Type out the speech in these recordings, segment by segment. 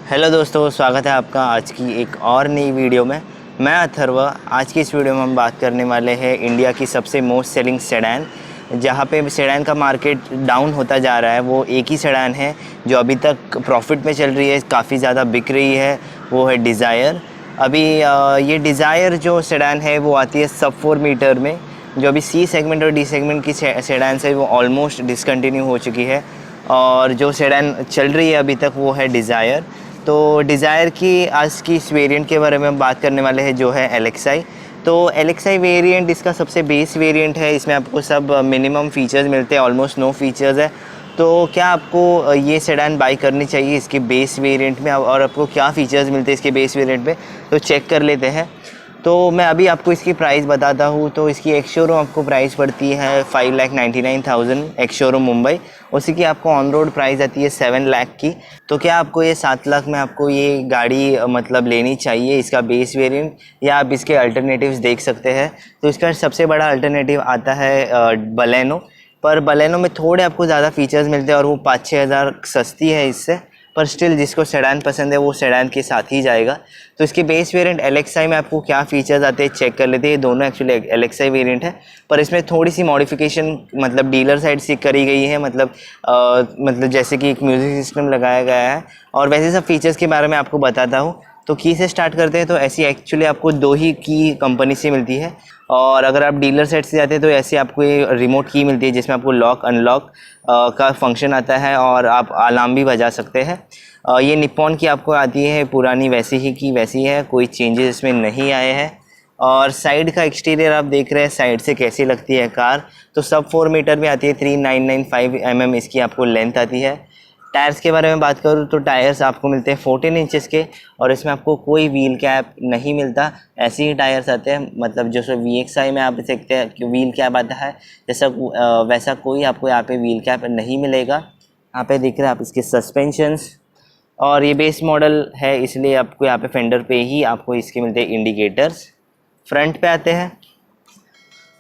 Hello दोस्तों, स्वागत है आपका आज की एक और नई वीडियो में। मैं अथर्व। आज की इस वीडियो में हम बात करने वाले हैं इंडिया की सबसे मोस्ट सेलिंग सेडान। जहाँ पे सेडान का मार्केट डाउन होता जा रहा है, वो एक ही सेडान है जो अभी तक प्रॉफिट में चल रही है, काफ़ी ज़्यादा बिक रही है, वो है डिज़ायर। अभी ये डिज़ायर जो सेडान है वो आती है सब 4 मीटर में। जो अभी सी सेगमेंट और डी सेगमेंट की सेडान है वो ऑलमोस्ट डिसकंटिन्यू हो चुकी है, और जो सेडान चल रही है अभी तक वो है डिज़ायर। तो डिज़ायर की आज की इस वेरिएंट के बारे में हम बात करने वाले हैं, जो है LXi। तो LXi वेरिएंट इसका सबसे बेस वेरिएंट है। इसमें आपको सब मिनिमम फीचर्स मिलते हैं, ऑलमोस्ट नो फीचर्स है। तो क्या आपको ये सेडान बाई करनी चाहिए इसके बेस वेरिएंट में, और आपको क्या फ़ीचर्स मिलते हैं इसके बेस वेरिएंट में, तो चेक कर लेते हैं। तो मैं अभी आपको इसकी प्राइस बताता हूँ। तो इसकी एक्स शोरूम आपको प्राइस पड़ती है 5,99,000 एक्स शोरूम मुंबई। उसी की आपको ऑन रोड प्राइस आती है 7 लाख की। तो क्या आपको ये 7 लाख में आपको ये गाड़ी मतलब लेनी चाहिए, इसका बेस वेरिएंट, या आप इसके अल्टरनेटिव्स देख सकते हैं। तो इसका सबसे बड़ा अल्टरनेटिव आता है बलेनो। पर बलेनो में थोड़े आपको ज़्यादा फीचर्स मिलते हैं और वो 5-6 हज़ार सस्ती है इससे। पर स्टिल जिसको सेडान पसंद है वो सेडान के साथ ही जाएगा। तो इसके बेस वेरिएंट LXi में आपको क्या फीचर्स आते हैं चेक कर लेते हैं। दोनों एक्चुअली LXi वेरिएंट है, पर इसमें थोड़ी सी मॉडिफिकेशन मतलब डीलर साइड से करी गई है। मतलब जैसे कि एक म्यूज़िक सिस्टम लगाया गया है, और वैसे सब फीचर्स के बारे में आपको बताता हूँ। तो की से स्टार्ट करते हैं। तो ऐसी एक्चुअली आपको 2 ही की कंपनी से मिलती है, और अगर आप डीलर साइड से जाते हैं तो ऐसे आपको ये रिमोट की मिलती है, जिसमें आपको लॉक अनलॉक का फंक्शन आता है, और आप अलार्म भी बजा सकते हैं। ये निप्पॉन की आपको आती है, पुरानी वैसी ही की वैसी है, कोई चेंजेस इसमें नहीं आए हैं। और साइड का एक्सटीरियर आप देख रहे हैं साइड से कैसी लगती है कार। तो सब 4 मीटर में आती है, 3995 mm इसकी आपको लेंथ आती है। टायर्स के बारे में बात करूँ तो टायर्स आपको मिलते हैं 14 इंचेस के, और इसमें आपको कोई व्हील कैप नहीं मिलता। ऐसे ही टायर्स आते हैं, मतलब जैसे VXi में आप देखते हैं कि व्हील कैप आता है, जैसा वैसा कोई आपको यहाँ पे व्हील कैप नहीं मिलेगा। यहाँ पे दिख रहे हैं आप इसके सस्पेंशंस, और ये बेस मॉडल है इसलिए आपको यहाँ पे फेंडर पे ही आपको इसके मिलते हैं इंडिकेटर्स। फ्रंट पे आते हैं।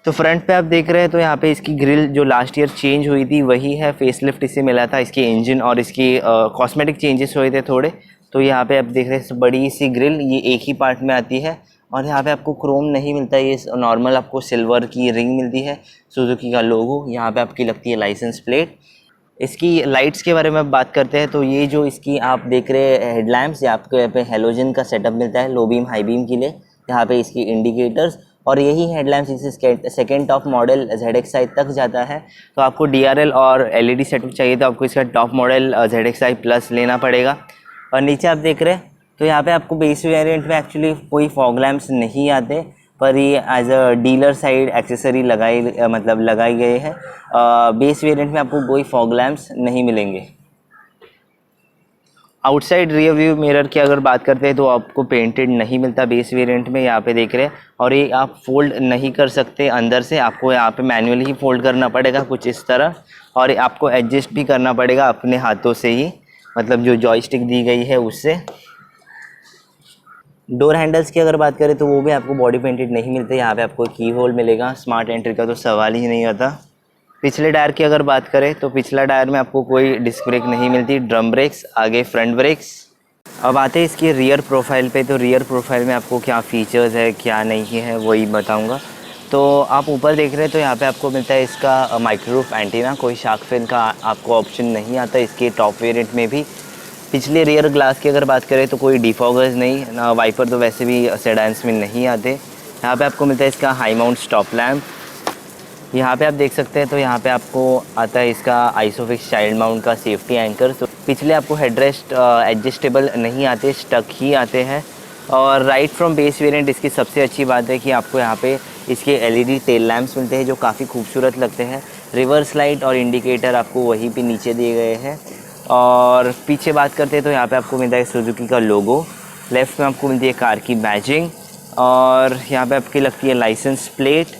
तो फ्रंट पे आप देख रहे हैं तो यहाँ पे इसकी ग्रिल जो लास्ट ईयर चेंज हुई थी वही है, फेसलिफ्ट इसे मिला था। इसकी इंजन और इसकी कॉस्मेटिक चेंजेस हुए थे थोड़े। तो यहाँ पे आप देख रहे हैं बड़ी सी ग्रिल, ये एक ही पार्ट में आती है, और यहाँ पे आपको क्रोम नहीं मिलता, ये नॉर्मल आपको सिल्वर की रिंग मिलती है, सुजुकी का लोगो। यहाँ पे आपकी लगती है लाइसेंस प्लेट। इसकी लाइट्स के बारे में बात करते हैं। तो ये जो इसकी आप देख रहे हैं हेडलैम्प्स, ये आपको यहाँ पे हेलोजन का सेटअप मिलता है लो बीम हाई बीम के लिए। यहाँ पे इसकी इंडिकेटर्स, और यही हेडलैम्प्स इसे सेकेंड टॉप मॉडल ZXi तक जाता है। तो आपको DRL और LED सेटअप चाहिए तो आपको इसका टॉप मॉडल ZXi प्लस लेना पड़ेगा। और नीचे आप देख रहे हैं तो यहाँ पे आपको बेस वेरिएंट में एक्चुअली कोई फॉग लैम्प्स नहीं आते, पर ये as a dealer side accessory लगाई गई है। बेस वेरिएंट में आपको कोई फॉग लैम्प्स नहीं मिलेंगे। आउटसाइड रियर व्यू मिरर की अगर बात करते हैं तो आपको पेंटेड नहीं मिलता बेस वेरिएंट में, यहाँ पे देख रहे हैं। और ये आप फोल्ड नहीं कर सकते अंदर से, आपको यहाँ पे मैन्युअली ही फोल्ड करना पड़ेगा कुछ इस तरह, और आपको एडजस्ट भी करना पड़ेगा अपने हाथों से ही, मतलब जो जॉयस्टिक दी गई है उससे। डोर हैंडल्स की अगर बात करें तो वो भी आपको बॉडी पेंटेड नहीं मिलते। यहाँ पे आपको की होल मिलेगा, स्मार्ट एंट्री का तो सवाल ही नहीं आता। पिछले टायर की अगर बात करें तो पिछला टायर में आपको कोई डिस्क ब्रेक नहीं मिलती, ड्रम ब्रेक्स, आगे फ्रंट ब्रेक्स। अब आते हैं इसकी रियर प्रोफाइल पे। तो रियर प्रोफाइल में आपको क्या फीचर्स है क्या नहीं है वही बताऊंगा। तो आप ऊपर देख रहे हैं तो यहाँ पे आपको मिलता है इसका माइक्रोरूफ एंटीना, कोई शार्क फिन का आपको ऑप्शन नहीं आता इसके टॉप वेरिएंट में भी। पिछले रियर ग्लास की अगर बात करें तो कोई डिफॉगर्स नहीं, वाइपर तो वैसे भी सेडान्स में नहीं आते। यहाँ पे आपको मिलता है इसका हाई माउंट स्टॉप लैम्प। यहाँ पे आप देख सकते हैं तो यहाँ पे आपको आता है इसका आइसोफिक्स चाइल्ड माउंट का सेफ्टी एंकर। तो पिछले आपको हेडरेस्ट एडजस्टेबल नहीं आते, स्टक ही आते हैं। और राइट फ्रॉम बेस वेरिएंट इसकी सबसे अच्छी बात है कि आपको यहाँ पे इसके LED टेल लैम्प्स मिलते हैं जो काफ़ी खूबसूरत लगते हैं। रिवर्स लाइट और इंडिकेटर आपको वहीं पे नीचे दिए गए हैं। और पीछे बात करते हैं तो यहाँ पे आपको मिलता है सुजुकी का लोगो। लेफ़्ट में आपको मिलती है कार की बैजिंग, और यहाँ पे आपकी लगती है लाइसेंस प्लेट।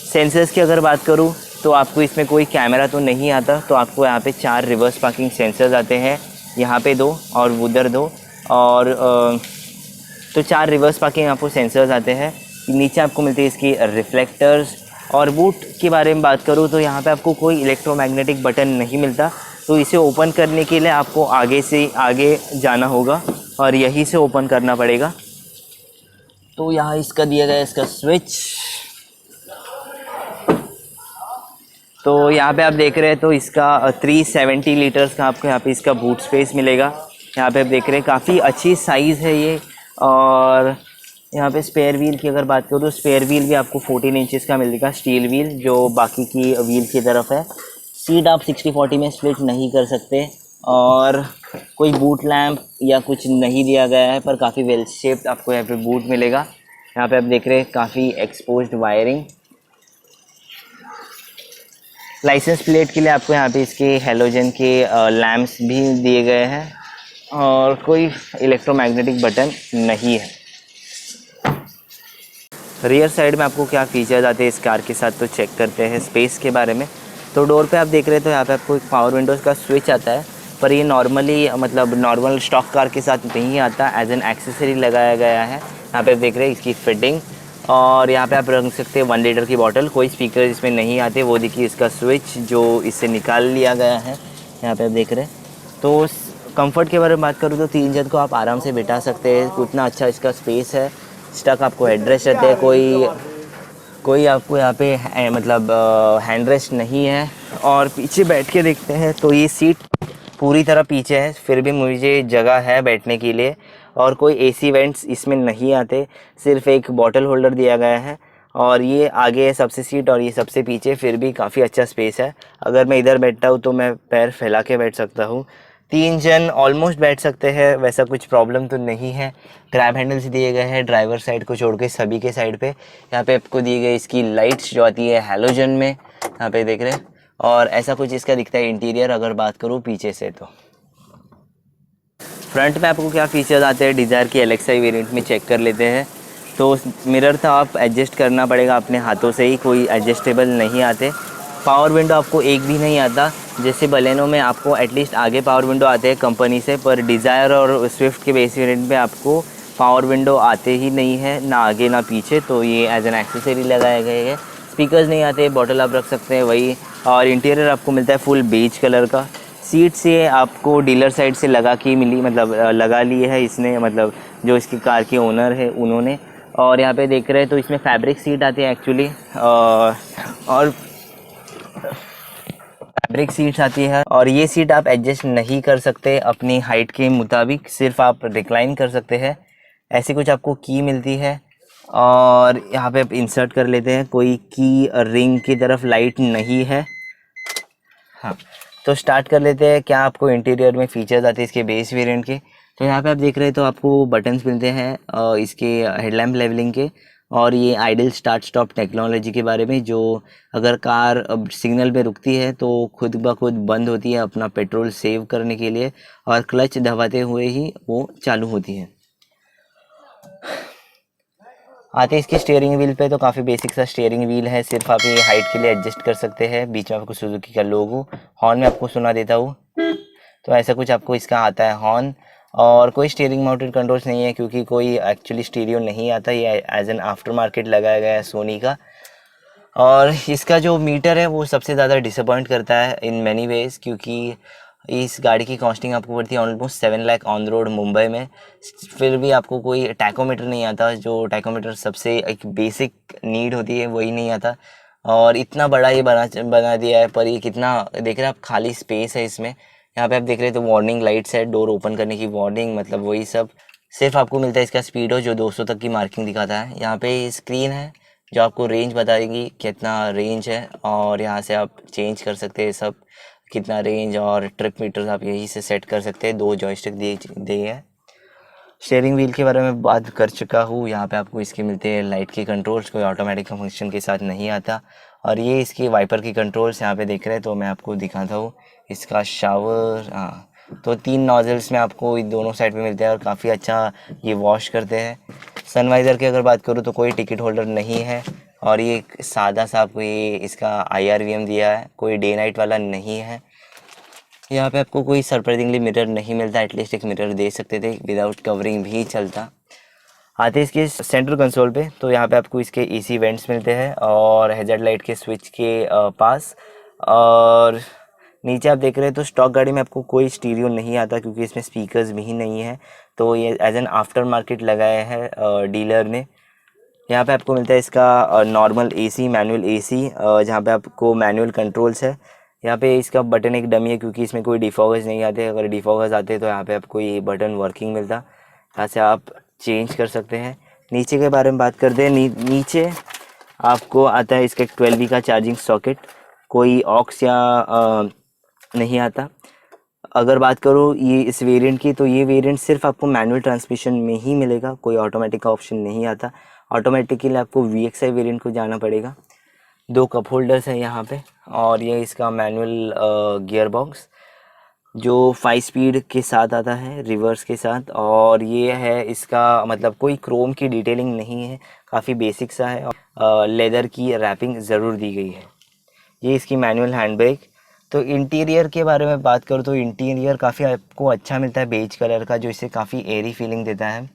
सेंसर्स की अगर बात करूँ तो आपको इसमें कोई कैमरा तो नहीं आता, तो आपको यहाँ पे 4 रिवर्स पार्किंग सेंसर्स आते हैं, यहाँ पे 2 और उधर 2, और तो 4 रिवर्स पार्किंग आपको सेंसर्स आते हैं। नीचे आपको मिलती है इसकी रिफ्लेक्टर्स। और बूट के बारे में बात करूँ तो यहाँ पे आपको कोई इलेक्ट्रोमैग्नेटिक बटन नहीं मिलता, तो इसे ओपन करने के लिए आपको आगे से आगे जाना होगा और यहीं से ओपन करना पड़ेगा। तो यहाँ इसका दिया गया इसका स्विच। तो यहाँ पे आप देख रहे हैं तो इसका 370 लीटर्स का आपको यहाँ पे इसका बूट स्पेस मिलेगा। यहाँ पे आप देख रहे हैं काफ़ी अच्छी साइज़ है ये। और यहाँ पे स्पेयर व्हील की अगर बात करूँ तो स्पेयर व्हील भी आपको 14 इंचेस का मिलेगा, स्टील व्हील जो बाकी की व्हील की तरफ है। सीट आप 60-40 में स्प्लिट नहीं कर सकते और कोई बूट लैंप या कुछ नहीं दिया गया है, पर काफ़ी वेल शेप्ड आपको यहाँ पे बूट मिलेगा। यहाँ पे आप देख रहे हैं काफ़ी एक्सपोज्ड वायरिंग। लाइसेंस प्लेट के लिए आपको यहाँ पे इसके हेलोजन के लैंप्स भी दिए गए हैं और कोई इलेक्ट्रोमैग्नेटिक बटन नहीं है। रियर साइड में आपको क्या फीचर्स आते हैं इस कार के साथ, तो चेक करते हैं स्पेस के बारे में। तो डोर पे आप देख रहे हैं तो यहाँ पे आपको एक पावर विंडोज़ का स्विच आता है, पर ये नॉर्मली मतलब नॉर्मल स्टॉक कार के साथ नहीं आता, एज एन एक्सेसरी लगाया गया है। यहाँ पे आप देख रहे हैं इसकी फिटिंग। और यहाँ पे आप रख सकते हैं 1 लीटर की बॉटल। कोई स्पीकर इसमें नहीं आते, वो देखिए इसका स्विच जो इससे निकाल लिया गया है। यहाँ पे आप देख रहे हैं। तो कंफर्ट के बारे में बात करूँ तो 3 जन को आप आराम से बिठा सकते हैं, उतना अच्छा इसका स्पेस है। स्टक आपको हेडरेस्ट रहते हैं, कोई आपको यहाँ पे मतलब हैंड रेस्ट नहीं है। और पीछे बैठ के देखते हैं तो ये सीट पूरी तरह पीछे है, फिर भी मुझे जगह है बैठने के लिए। और कोई एसी वेंट्स इसमें नहीं आते, सिर्फ एक बॉटल होल्डर दिया गया है। और ये आगे है सबसे सीट और ये सबसे पीछे, फिर भी काफ़ी अच्छा स्पेस है। अगर मैं इधर बैठता हूँ तो मैं पैर फैला के बैठ सकता हूँ। 3 जन ऑलमोस्ट बैठ सकते हैं, वैसा कुछ प्रॉब्लम तो नहीं है। ग्रैब हैंडल्स दिए गए हैं ड्राइवर साइड को छोड़ के सभी के साइड पे। यहाँ पे आपको दी गई इसकी लाइट्स जो आती है हैलोजन में, यहाँ पे देख रहे हैं। और ऐसा कुछ इसका दिखता है इंटीरियर अगर बात करूँ पीछे से। तो फ्रंट में आपको क्या फीचर्स आते हैं डिज़ायर की एलेक्सा वेरिएंट में चेक कर लेते हैं। तो मिरर था आप एडजस्ट करना पड़ेगा अपने हाथों से ही, कोई एडजस्टेबल नहीं आते। पावर विंडो आपको एक भी नहीं आता, जैसे बलेनो में आपको एटलीस्ट आगे पावर विंडो आते हैं कंपनी से, पर डिज़ायर और स्विफ्ट के बेस वेरिएंट में आपको पावर विंडो आते ही नहीं है, ना आगे ना पीछे। तो ये एज एन एक्सेसरी लगाया गया है। स्पीकर्स नहीं आते, बॉटल आप रख सकते हैं वही। और इंटीरियर आपको मिलता है फुल बेज कलर का। सीट से आपको डीलर साइड से लगा के मिली, मतलब लगा ली है इसने, मतलब जो इसकी कार के ओनर है उन्होंने। और यहाँ पे देख रहे हैं तो इसमें फैब्रिक सीट आती है एक्चुअली, और फैब्रिक सीट्स आती है। और ये सीट आप एडजस्ट नहीं कर सकते अपनी हाइट के मुताबिक, सिर्फ आप रिक्लाइन कर सकते हैं। ऐसी कुछ आपको की मिलती है। और यहाँ पे आप इंसर्ट कर लेते हैं, कोई की रिंग की तरफ लाइट नहीं है। हाँ, तो स्टार्ट कर लेते हैं। क्या आपको इंटीरियर में फीचर्स आते हैं इसके बेस वेरिएंट के, तो यहाँ पे आप देख रहे हैं तो आपको बटन्स मिलते हैं इसके हेडलैम्प लेवलिंग के। और ये आइडल स्टार्ट स्टॉप टेक्नोलॉजी के बारे में, जो अगर कार सिग्नल पे रुकती है तो खुद ब खुद बंद होती है अपना पेट्रोल सेव करने के लिए, और क्लच दबाते हुए ही वो चालू होती है। आते इसके स्टीयरिंग व्हील पे तो काफ़ी बेसिक सा स्टीयरिंग व्हील है, सिर्फ आप ये हाइट के लिए एडजस्ट कर सकते हैं। बीच में आपको सुजुकी का लोगो, हॉर्न में आपको सुना देता हूँ, तो ऐसा कुछ आपको इसका आता है हॉर्न। और कोई स्टीयरिंग माउंटेड कंट्रोल्स नहीं है, क्योंकि कोई एक्चुअली स्टीरियो नहीं आता, ये एज एन आफ्टर मार्केट लगाया गया है सोनी का। और इसका जो मीटर है वो सबसे ज़्यादा डिसअपॉइंट करता है इन मैनी वेज, क्योंकि इस गाड़ी की कॉस्टिंग आपको पड़ती है almost 7 lakh on road Mumbai में। फिर भी आपको कोई टैकोमीटर नहीं आता, जो टैकोमीटर सबसे एक बेसिक नीड होती है वही नहीं आता। और इतना बड़ा ये बना दिया है, पर ये कितना देख रहे हैं आप, खाली स्पेस है इसमें। यहाँ पे आप देख रहे हैं तो वार्निंग लाइट्स है, डोर ओपन करने की वार्निंग, मतलब वही सब। सिर्फ आपको मिलता है इसका स्पीडो जो 200 तक की मार्किंग दिखाता है। यहाँ पे स्क्रीन है जो आपको रेंज बताएगी कितना रेंज है, और यहाँ से आप चेंज कर सकते हैं सब कितना रेंज, और ट्रिप मीटर्स आप यहीं से सेट कर सकते हैं। 2 जॉयस्टिक दिए हैं। स्टीयरिंग व्हील के बारे में बात कर चुका हूँ। यहाँ पे आपको इसके मिलते हैं लाइट के कंट्रोल्स, कोई ऑटोमेटिक फंक्शन के साथ नहीं आता। और ये इसकी वाइपर की कंट्रोल्स यहाँ पे देख रहे हैं, तो मैं आपको दिखाता हूँ इसका शावर। हाँ, तो 3 नॉजल्स में आपको दोनों साइड पे मिलते हैं और काफ़ी अच्छा ये वॉश करते हैं। सनवाइज़र की अगर बात करूँ तो कोई टिकट होल्डर नहीं है, और ये सादा सा आपको ये इसका IRVM दिया है, कोई डे नाइट वाला नहीं है। यहाँ पे आपको कोई सरप्राइजिंगली मिरर नहीं मिलता, एटलीस्ट एक मिरर दे सकते थे, विदाउट कवरिंग भी चलता। आते इसके सेंट्रल कंसोल पे, तो यहाँ पे आपको इसके AC वेंट्स मिलते हैं और हैज़र्ड लाइट के स्विच के पास। और नीचे आप देख रहे हैं तो स्टॉक गाड़ी में आपको कोई स्टीरियो नहीं आता क्योंकि इसमें स्पीकर्स भी नहीं है, तो ये एज एन आफ्टर मार्केट लगाया है डीलर ने। यहाँ पे आपको मिलता है इसका नॉर्मल एसी, मैनुअल एसी, जहाँ पे आपको मैनुअल कंट्रोल्स है। यहाँ पे इसका बटन एक डमी है क्योंकि इसमें कोई डिफॉगर्स नहीं आते, अगर डिफॉगर्स आते तो यहाँ पे आपको ये बटन वर्किंग मिलता, यहाँ से आप चेंज कर सकते हैं। नीचे के बारे में बात करते हैं। नीचे आपको आता है इसका 12V का चार्जिंग सॉकेट, कोई ऑक्स या नहीं आता। अगर बात करूँ ये इस वेरिएंट की, तो ये वेरिएंट सिर्फ आपको मैनुअल ट्रांसमिशन में ही मिलेगा, कोई ऑटोमेटिक का ऑप्शन नहीं आता। ऑटोमेटिक के लिए आपको VXI वेरिएंट को जाना पड़ेगा। 2 कप होल्डर्स हैं यहाँ पे, और ये इसका मैनुअल गियर बॉक्स जो 5 स्पीड के साथ आता है, रिवर्स के साथ। और ये है इसका मतलब कोई क्रोम की डिटेलिंग नहीं है, काफ़ी बेसिक सा है, और लेदर की रैपिंग ज़रूर दी गई है। ये इसकी मैनुअल हैंड ब्रेक। तो इंटीरियर के बारे में बात करूँ तो इंटीरियर काफ़ी आपको अच्छा मिलता है, बेज कलर का, जो इसे काफ़ी एयरी फीलिंग देता है।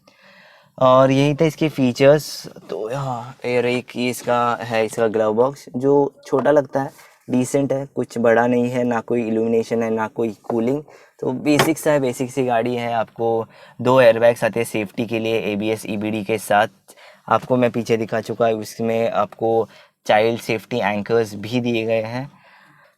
और यही था इसके फीचर्स। तो हाँ, एयर एक ये इसका है, इसका ग्लव बॉक्स जो छोटा लगता है, डिसेंट है, कुछ बड़ा नहीं है, ना कोई इल्यूमिनेशन है ना कोई कूलिंग, तो बेसिक सा है, बेसिक सी गाड़ी है। आपको 2 एयरबैग्स आते हैं सेफ्टी के लिए, ABS EBD के साथ। आपको मैं पीछे दिखा चुका है, उसमें आपको चाइल्ड सेफ्टी एंकर्स भी दिए गए हैं।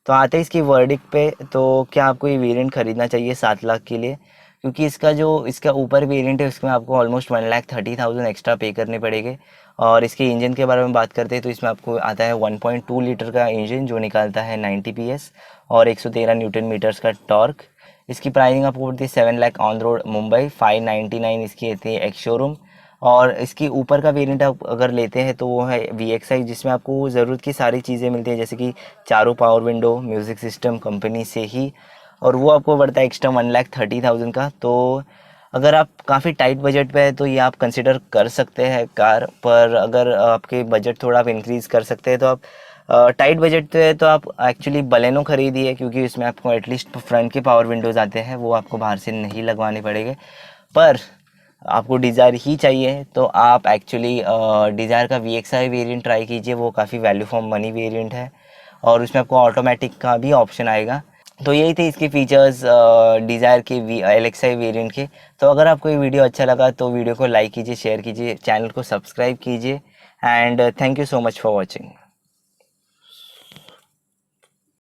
तो आते हैं इसकी वर्डिक्ट पे, तो क्या आपको ये वेरिएंट ख़रीदना चाहिए 7 लाख के लिए? क्योंकि इसका ऊपर वेरिएंट है उसमें आपको ऑलमोस्ट 1,30,000 एक्स्ट्रा पे करने पड़ेंगे। और इसके इंजन के बारे में बात करते हैं तो इसमें आपको आता है 1.2 लीटर का इंजन जो निकालता है 90 PS और 113 न्यूटन मीटर्स का टॉर्क। इसकी प्राइसिंग आपको पड़ती है 7 लाख ऑन रोड मुंबई, 599 इसकी आती है एक्स शोरूम। और इसके ऊपर का वेरिएंट आप अगर लेते हैं तो वो है VXI, जिसमें आपको ज़रूरत की सारी चीज़ें मिलती हैं, जैसे कि चारों power window, music system company से ही, और वो आपको पड़ता है एक्स्ट्रा 1,30,000 का। तो अगर आप काफ़ी टाइट बजट पे है तो ये आप कंसिडर कर सकते हैं कार, पर अगर आपके बजट थोड़ा आप इंक्रीज़ कर सकते हैं तो आप टाइट बजट पे है तो आप एक्चुअली बलेनो खरीदिए, क्योंकि इसमें आपको एटलीस्ट फ्रंट के पावर विंडोज़ आते हैं, वो आपको बाहर से नहीं लगवाने पड़ेंगे। पर आपको डिज़ायर ही चाहिए तो आप एक्चुअली डिज़ायर का VXI वेरिएंट ट्राई कीजिए, वो काफ़ी वैल्यू फॉर मनी वेरिएंट है और उसमें आपको ऑटोमेटिक का भी ऑप्शन आएगा। तो यही थे इसके फीचर्स डिज़ायर के LXI वेरिएंट के। तो अगर आपको ये वीडियो अच्छा लगा तो वीडियो को लाइक कीजिए, शेयर कीजिए, चैनल को सब्सक्राइब कीजिए, and thank you so much for watching.